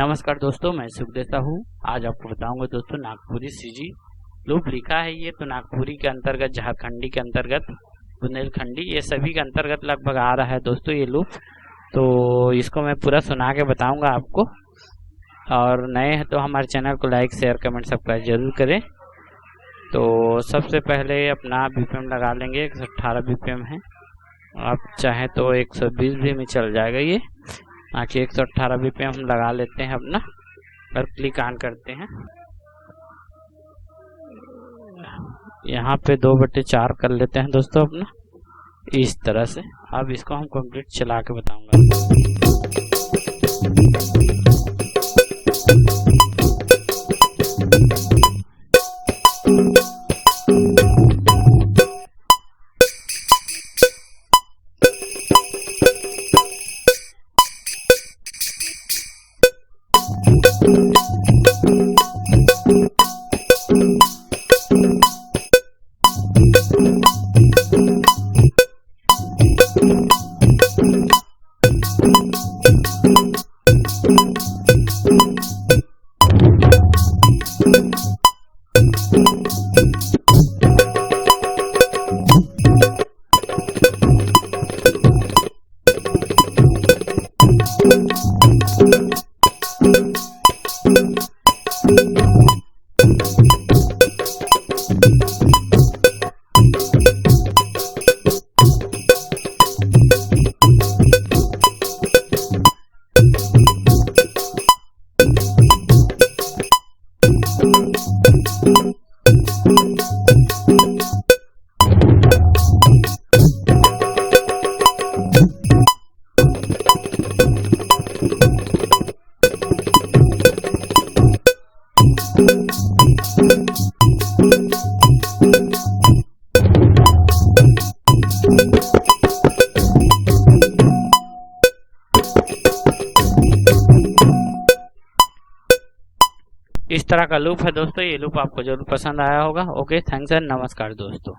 नमस्कार दोस्तों, मैं सुखदेता हूँ। आज आपको बताऊंगा दोस्तों नागपुरी सीजी लूप लिखा है ये तो नागपुरी के अंतर्गत, झारखंडी के अंतर्गत, बुंदेलखंडी, ये सभी के अंतर्गत लगभग आ रहा है दोस्तों ये लूप। तो इसको मैं पूरा सुना के बताऊंगा आपको। और नए हैं तो हमारे चैनल को लाइक, शेयर, कमेंट, सब्सक्राइब जरूर करें। तो सबसे पहले अपना बीपीएम लगा लेंगे। 118 बीपीएम है, आप चाहें तो 120 भी में चल जाएगा ये। बाकी 118 बीपीएम हम लगा लेते हैं अपना और क्लिक ऑन करते हैं। यहाँ पे 2/4 कर लेते हैं दोस्तों अपना, इस तरह से। अब इसको हम कंप्लीट चला के बताऊंगा। इस तरह का लूप है दोस्तों। ये लूप आपको जरूर पसंद आया होगा। ओके, थैंक्स एंड नमस्कार दोस्तों।